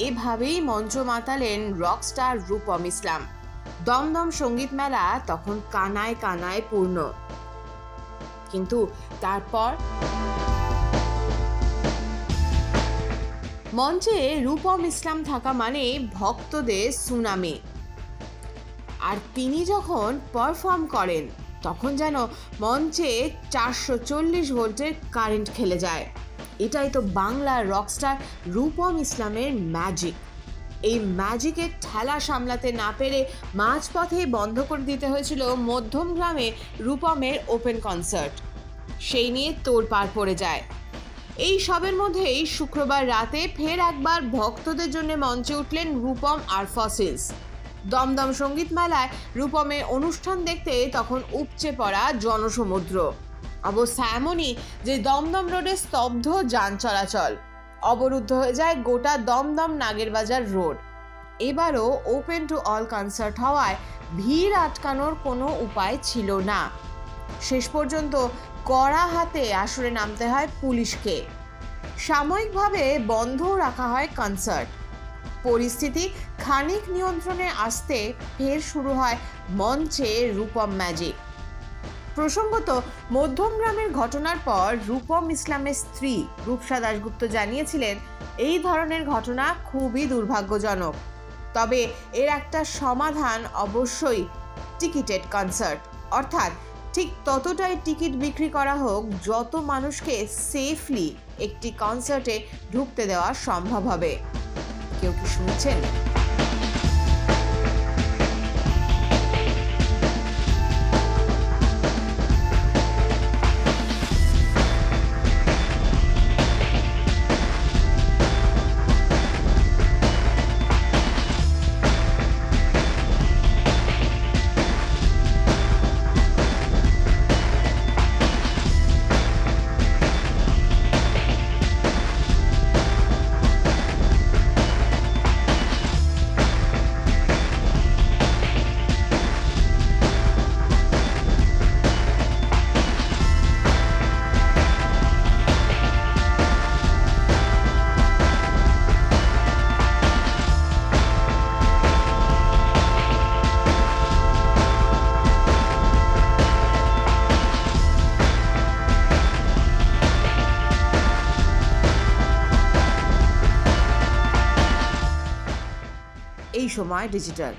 এভাবেই মঞ্চ মাতালেন রকস্টার রূপম ইসলাম। দমদম সঙ্গীত মেলা তখন কানায় কানায় পূর্ণ। কিন্তু তারপর মঞ্চে রূপম ইসলাম থাকা মানে ভক্তদের সুনামি। আর তিনি যখন পারফর্ম করেন তখন যেন মঞ্চে 440 ভোল্টের কারেন্ট খেলে যায়। এটাই তো বাংলার রকস্টার রূপম ইসলামের ম্যাজিক। এই ম্যাজিকের ঠেলা সামলাতে না পেরে মাঝপথে বন্ধ করে দিতে হয়েছিল মধ্যমগ্রামে রূপমের ওপেন কনসার্ট। সেই নিয়ে তোড়পাড় পড়ে যায়। এই সবের মধ্যেই শুক্রবার রাতে ফের একবার ভক্তদের জন্য মঞ্চে উঠলেন রূপম আর ফসিলস। দমদম সঙ্গীত মেলায় রূপমের অনুষ্ঠান দেখতে তখন উপচে পড়া জনসমুদ্র। অবস্থা এমনই যে দমদম রোডে স্তব্ধ যান চলাচল, অবরুদ্ধ হয়ে যায় গোটা দমদম নাগেরবাজার রোড। এবারও ওপেন টু অল কনসার্ট হওয়ায় ভিড় আটকানোর কোনো উপায় ছিল না। শেষ পর্যন্ত কড়া হাতে আসরে নামতে হয় পুলিশকে। সাময়িকভাবে বন্ধ রাখা হয় কনসার্ট। পরিস্থিতি খানিক নিয়ন্ত্রণে আসতে ফের শুরু হয় মঞ্চে রূপম ম্যাজিক। প্রসঙ্গত, মধ্যমগ্রামের ঘটনার পর রূপম ইসলামের স্ত্রী রূপসা দাশগুপ্ত জানিয়েছিলেন এই ধরনের ঘটনা খুবই দুর্ভাগ্যজনক, তবে এর একটা সমাধান অবশ্যই টিকিটেড কনসার্ট, অর্থাৎ ঠিক ততটাই টিকিট বিক্রি করা হোক যত মানুষকে সেফলি একটি কনসার্টে ঢুকতে দেওয়া সম্ভব হবে। কেউ কি শুনছেন? এই সময় ডিজিটাল।